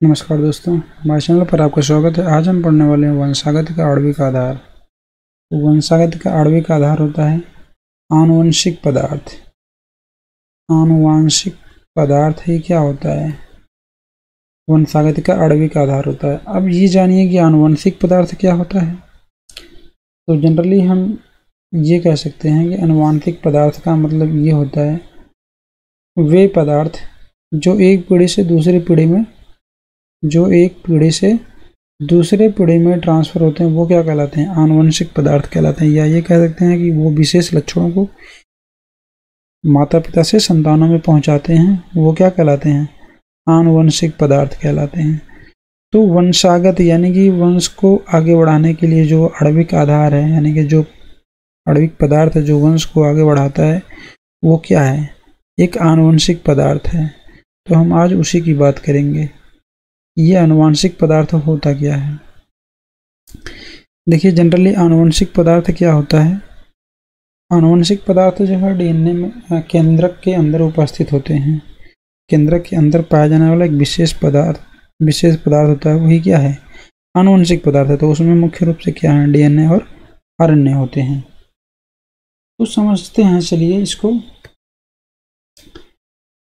नमस्कार दोस्तों, हमारे चैनल पर आपका स्वागत है। आज हम पढ़ने वाले हैं वंशागति का आणविक आधार। वंशागति का आणविक आधार होता है आनुवंशिक पदार्थ। आनुवांशिक पदार्थ ही क्या होता है? वंशागति का आणविक आधार होता है। अब ये जानिए कि आनुवंशिक पदार्थ क्या होता है। तो जनरली हम ये कह सकते हैं कि आनुवंशिक पदार्थ का मतलब ये होता है वे पदार्थ जो एक पीढ़ी से दूसरे पीढ़ी में ट्रांसफ़र होते हैं, वो क्या कहलाते हैं? आनुवंशिक पदार्थ कहलाते हैं। या ये कह सकते हैं कि वो विशेष लक्षणों को माता पिता से संतानों में पहुंचाते हैं, वो क्या कहलाते हैं? आनुवंशिक पदार्थ कहलाते हैं। तो वंशागत यानी कि वंश को आगे बढ़ाने के लिए जो आणविक आधार है, यानी कि जो आणविक पदार्थ है जो वंश को आगे बढ़ाता है, वो क्या है? एक आनुवंशिक पदार्थ है। तो हम आज उसी की बात करेंगे। ये आनुवंशिक पदार्थ होता क्या है? देखिए, जनरली आनुवंशिक पदार्थ क्या होता है? आनुवंशिक पदार्थ जो है डीएनए में केंद्रक के अंदर उपस्थित होते हैं। केंद्रक के अंदर पाया जाने वाला एक विशेष पदार्थ होता है, वही क्या है? आनुवंशिक पदार्थ है। तो उसमें मुख्य रूप से क्या है? डीएनए और आरएनए होते हैं। तो समझते हैं, चलिए इसको।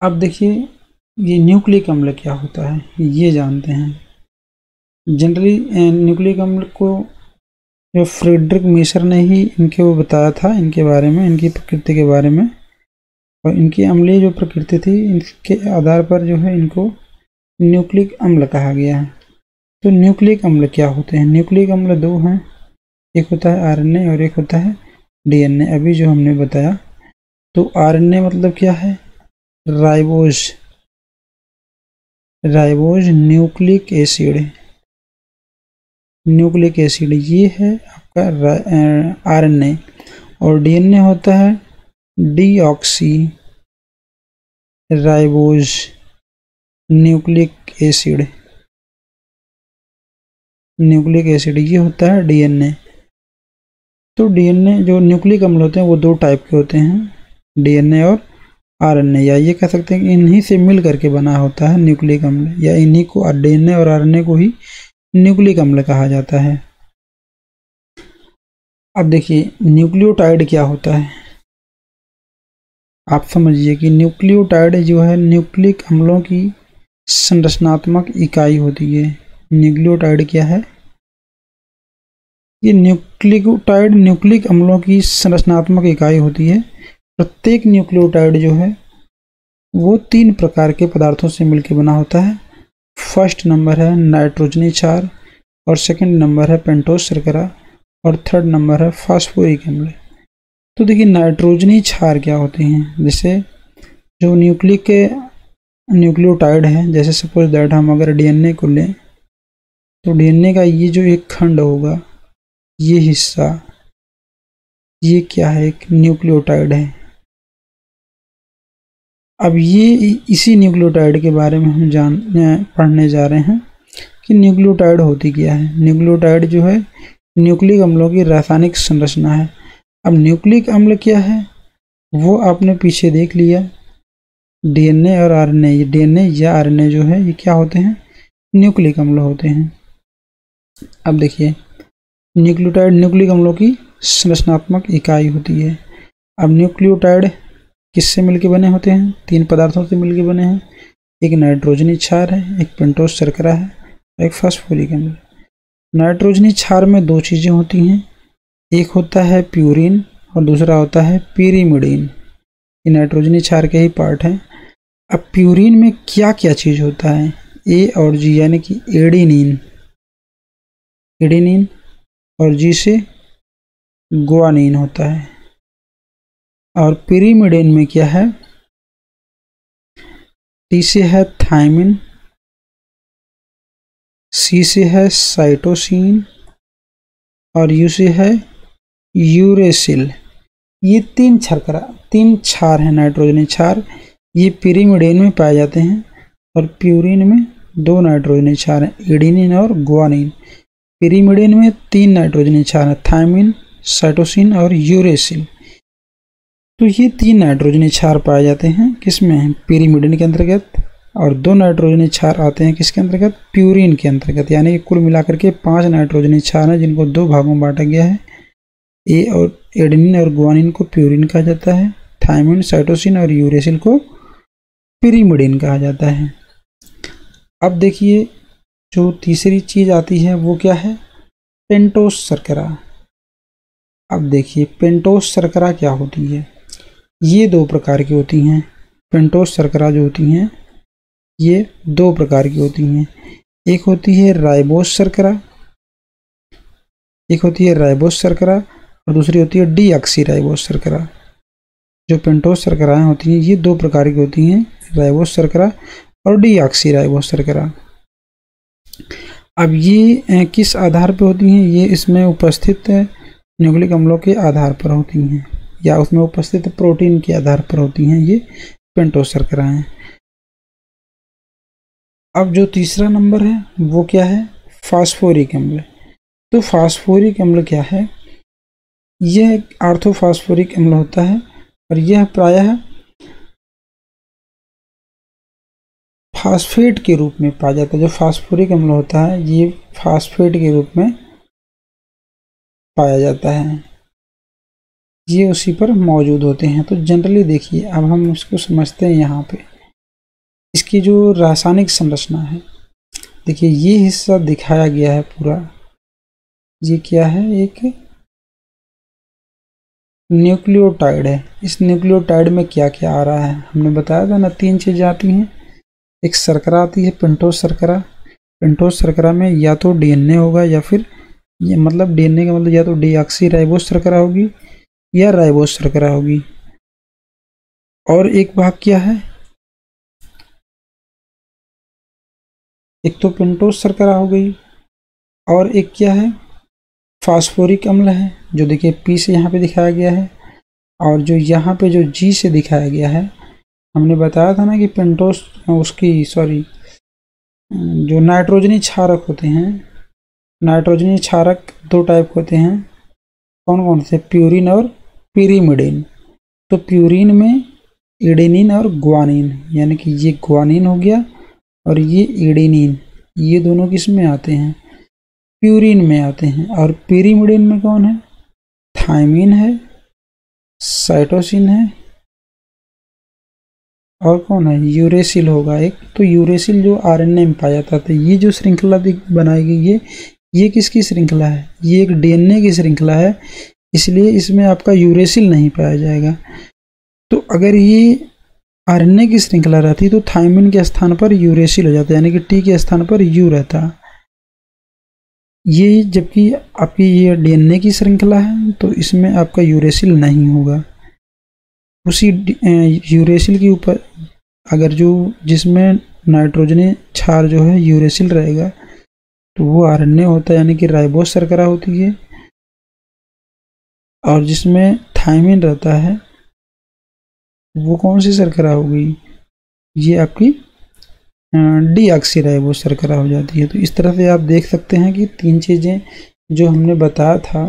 अब देखिए, ये न्यूक्लिक अम्ल क्या होता है ये जानते हैं। जनरली न्यूक्लिक अम्ल को जो फ्रेडरिक मीसर ने ही वो बताया था, इनके बारे में, इनकी प्रकृति के बारे में। और इनकी अम्लीय जो प्रकृति थी, इनके आधार पर जो है इनको न्यूक्लिक अम्ल कहा गया है। तो न्यूक्लिक अम्ल क्या होते हैं? न्यूक्लिक अम्ल दो हैं, एक होता है आरएनए और एक होता है डीएनए, अभी जो हमने बताया। तो आरएनए मतलब क्या है? Ribose nucleic acid. ये है आपका आरएनए। और डीएनए होता है डीऑक्सी राइबोज न्यूक्लिक एसिड। ये होता है डीएनए। तो डीएनए जो न्यूक्लिक अम्ल होते हैं वो दो टाइप के होते हैं, डीएनए और आरएनए। या ये कह सकते हैं कि इन्हीं से मिल करके बना होता है न्यूक्लिक अम्ल, या इन्हीं को डीएनए और आरएनए को ही न्यूक्लिक अम्ल कहा जाता है। अब देखिए, न्यूक्लियोटाइड क्या होता है? आप समझिए कि न्यूक्लियोटाइड जो है न्यूक्लिक अम्लों की संरचनात्मक इकाई होती है। न्यूक्लियोटाइड क्या है? ये न्यूक्लियोटाइड न्यूक्लिक अम्लों की संरचनात्मक इकाई होती है। प्रत्येक न्यूक्लियोटाइड जो है वो 3 प्रकार के पदार्थों से मिलकर बना होता है। फर्स्ट नंबर है नाइट्रोजनी क्षार, और सेकंड नंबर है पेंटोस शर्करा, और थर्ड नंबर है फास्फोरिक अम्ल। तो देखिए, नाइट्रोजनी क्षार क्या होते हैं? जैसे जो न्यूक्लियोटाइड है, जैसे सपोज दैट हम अगर डीएनए को लें, तो डीएनए का ये जो एक खंड होगा, ये हिस्सा, ये क्या है? एक न्यूक्लियोटाइड है। अब ये इसी न्यूक्लियोटाइड के बारे में हम पढ़ने जा रहे हैं कि न्यूक्लियोटाइड होती क्या है। न्यूक्लियोटाइड जो है न्यूक्लिक अम्लों की रासायनिक संरचना है। अब न्यूक्लिक अम्ल क्या है वो आपने पीछे देख लिया, डीएनए और आरएनए। ये डीएनए या आरएनए जो है ये क्या होते हैं? न्यूक्लिक अम्ल होते हैं। अब देखिए, न्यूक्लियोटाइड न्यूक्लिक अम्लों की संरचनात्मक इकाई होती है। अब न्यूक्लियोटाइड किससे मिलके बने होते हैं? 3 पदार्थों से मिलके बने हैं। एक नाइट्रोजनी क्षार है, एक पेंटोस शर्करा है, एक फास्फोरिक अम्ल। नाइट्रोजनी क्षार में 2 चीज़ें होती हैं, एक होता है प्यूरिन और दूसरा होता है पिरीमिडीन। ये नाइट्रोजनी क्षार के ही पार्ट हैं। अब प्यूरिन में क्या क्या चीज़ होता है? ए और जी, यानी कि एडेनिन और जी से गुआनिन होता है। और पिरीमिडीन में क्या है? टी से है थायमिन, सी से है साइटोसिन और यू से है यूरेसिल। ये 3 क्षार हैं नाइट्रोजनी क्षार। ये पिरीमिडीन में पाए जाते हैं। और प्यूरिन में 2 नाइट्रोजनी क्षार हैं, एडेनिन और गुआनिन। पिरीमिडीन में 3 नाइट्रोजनी क्षार हैं, थायमिन, साइटोसिन और यूरेसिल। तो ये 3 नाइट्रोजनी क्षार पाए जाते हैं किसमें? पिरीमिडीन के अंतर्गत। और 2 नाइट्रोजनी क्षार आते हैं किसके अंतर्गत, प्यूरिन के अंतर्गत। यानी कि कुल मिलाकर के 5 नाइट्रोजनी क्षार हैं जिनको 2 भागों में बांटा गया है। ए और एडेनिन और गुआनिन को प्यूरिन कहा जाता है, थायमिन, साइटोसिन और यूरेसिल को पिरिमिडिन कहा जाता है। अब देखिए जो तीसरी चीज आती है वो क्या है, पेंटोस शर्करा। अब देखिए पेंटोस शर्करा क्या होती है, ये 2 प्रकार की होती हैं। पेंटोस शर्करा जो होती हैं ये 2 प्रकार की होती हैं। एक होती है राइबोस शर्करा, एक होती है राइबोस शर्करा और दूसरी होती है डीऑक्सी राइबोस शर्करा। जो पेंटोस शर्कराएं होती हैं ये 2 प्रकार की होती हैं, राइबोस शर्करा और डीऑक्सी राइबोस शर्करा। अब ये किस आधार पर होती हैं, ये इसमें उपस्थित न्यूक्लिक अम्लों के आधार पर होती हैं या उसमें उपस्थित प्रोटीन के आधार पर होती हैं ये पेंटोस शर्कराएं। अब जो तीसरा नंबर है वो क्या है, फास्फोरिक अम्ल। तो फास्फोरिक अम्ल क्या है, यह ऑर्थोफास्फोरिक अम्ल होता है और यह प्रायः फास्फेट के रूप में पाया जाता है। जो फास्फोरिक अम्ल होता है ये फास्फेट के रूप में पाया जाता है, ये उसी पर मौजूद होते हैं। तो जनरली देखिए अब हम उसको समझते हैं। यहाँ पे इसकी जो रासायनिक संरचना है, देखिए ये हिस्सा दिखाया गया है पूरा, ये क्या है, एक न्यूक्लियोटाइड है। इस न्यूक्लियोटाइड में क्या क्या आ रहा है, हमने बताया था ना 3 चीजें आती हैं। एक शर्करा आती है पेंटोस शर्करा। पेंटोस शर्करा में या तो डीएनए होगा या फिर ये मतलब डीएनए का मतलब या तो डीऑक्सी राइबोस शर्करा होगी या राइबोस शर्करा होगी। और एक भाग क्या है, एक तो पेंटोस शर्करा हो गई और एक क्या है, फास्फोरिक अम्ल है जो देखिए पी से यहाँ पे दिखाया गया है और जो यहाँ पे जो जी से दिखाया गया है। हमने बताया था ना कि पेंटोस जो नाइट्रोजनी क्षारक होते हैं, नाइट्रोजनी क्षारक 2 टाइप होते हैं। कौन कौन से, प्यूरिन और पिरिमिडिन। तो प्यूरिन में एडेनिन और गुआनिन, यानी कि ये गुआनिन हो गया और ये एडेनिन, ये दोनों किस में आते हैं, प्यूरिन में आते हैं। और पिरिमिडिन में कौन है, थायमिन है, साइटोसिन है और कौन है, यूरेसिल होगा एक। तो यूरेसिल जो आरएनए में पाया जाता था। ये जो श्रृंखला बनाई गई है ये किसकी श्रृंखला है, ये एक डीएनए की श्रृंखला है, इसलिए इसमें आपका यूरेसिल नहीं पाया जाएगा। तो अगर ये आरएनए की श्रृंखला रहती तो थायमिन के स्थान पर यूरेसिल हो जाता, यानी कि टी के स्थान पर यू रहता। ये जबकि आपकी ये डीएनए की श्रृंखला है तो इसमें आपका यूरेसिल नहीं होगा। उसी यूरेसिल के ऊपर अगर जो जिसमें नाइट्रोजनी क्षार जो है यूरेसिल रहेगा तो वो आरएनए होता है, यानी कि राइबोस शर्करा होती है। और जिसमें थायमिन रहता है वो कौन सी शर्करा हो गई, ये आपकी डीऑक्सी राइबोस शर्करा हो जाती है। तो इस तरह से आप देख सकते हैं कि 3 चीज़ें जो हमने बताया था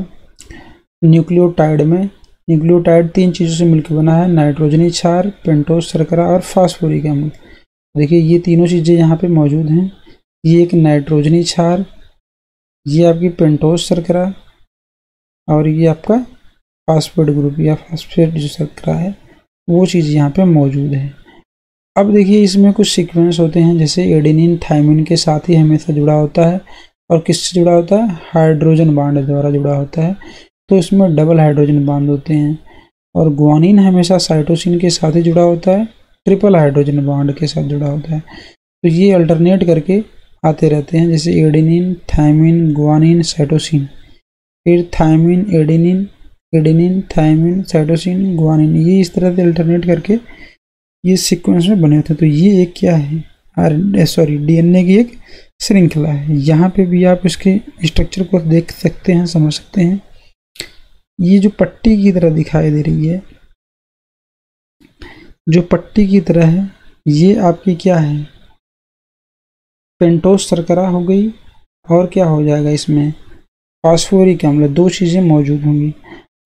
न्यूक्लियोटाइड में, न्यूक्लियोटाइड 3 चीज़ों से मिलकर बना है, नाइट्रोजनी क्षार, पेंटोस शर्करा और फास्फोरिक अम्ल। देखिए ये तीनों चीज़ें यहाँ पे मौजूद हैं। ये एक नाइट्रोजनी क्षार, ये आपकी पेंटोस शर्करा और ये आपका फास्फेट ग्रुप या फास्फेट जो शर्करा है वो चीज़ यहाँ पे मौजूद है। अब देखिए इसमें कुछ सीक्वेंस होते हैं, जैसे एडेनिन थायमिन के साथ ही हमेशा जुड़ा होता है और किससे जुड़ा होता है, हाइड्रोजन बांड द्वारा जुड़ा होता है। तो इसमें डबल हाइड्रोजन बांड होते हैं। और गुआनिन हमेशा साइटोसिन के साथ ही जुड़ा होता है, ट्रिपल हाइड्रोजन बांड के साथ जुड़ा होता है। तो ये अल्टरनेट करके आते रहते हैं, जैसे एडेनिन थायमिन गुआनिन साइटोसिन, फिर thymine adenine, adenine thymine cytosine guanine, ये इस तरह से अल्टरनेट करके ये सीक्वेंस में बने होते हैं। तो ये एक क्या है, डीएनए की एक श्रृंखला है। यहाँ पे भी आप इसके स्ट्रक्चर को देख सकते हैं, समझ सकते हैं। ये जो पट्टी की तरह दिखाई दे रही है, जो पट्टी की तरह है, ये आपकी क्या है, पेंटोस शर्करा हो गई और क्या हो जाएगा इसमें, फास्फोरिक अम्ल। 2 चीज़ें मौजूद होंगी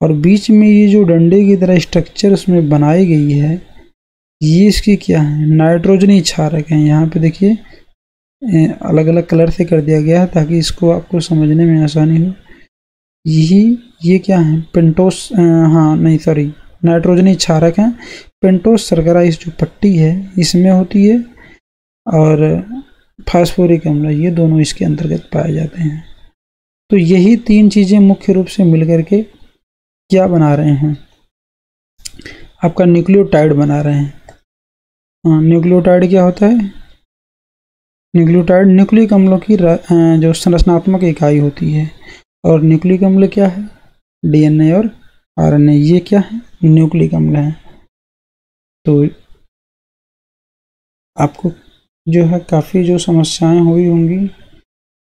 और बीच में ये जो डंडे की तरह स्ट्रक्चर उसमें बनाई गई है ये इसकी क्या है, नाइट्रोजनी क्षारक है। यहाँ पे देखिए अलग अलग कलर से कर दिया गया है ताकि इसको आपको समझने में आसानी हो। ये क्या है, पेंटोस, हाँ नहीं सॉरी, नाइट्रोजनी क्षारक है। पेंटोस शर्करा इस जो पट्टी है इसमें होती है, और फास्फोरिक अम्ल ये दोनों इसके अंतर्गत पाए जाते हैं। तो यही तीन चीजें मुख्य रूप से मिलकर के क्या बना रहे हैं, आपका न्यूक्लियोटाइड बना रहे हैं। न्यूक्लियोटाइड क्या होता है, न्यूक्लियोटाइड न्यूक्लिक अम्लों की जो संरचनात्मक इकाई होती है। और न्यूक्लिक अम्ल क्या है, डीएनए और आरएनए, ये क्या है, न्यूक्लिक अम्ल है। तो आपको जो है काफ़ी जो समस्याएं हुई होंगी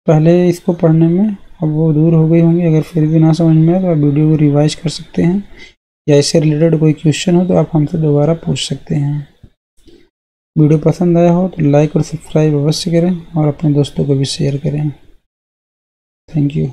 पहले इसको पढ़ने में, अब वो दूर हो गई होंगी। अगर फिर भी ना समझ में आए तो आप वीडियो को रिवाइज कर सकते हैं, या इससे रिलेटेड कोई क्वेश्चन हो तो आप हमसे दोबारा पूछ सकते हैं। वीडियो पसंद आया हो तो लाइक और सब्सक्राइब अवश्य करें और अपने दोस्तों को भी शेयर करें। Thank you.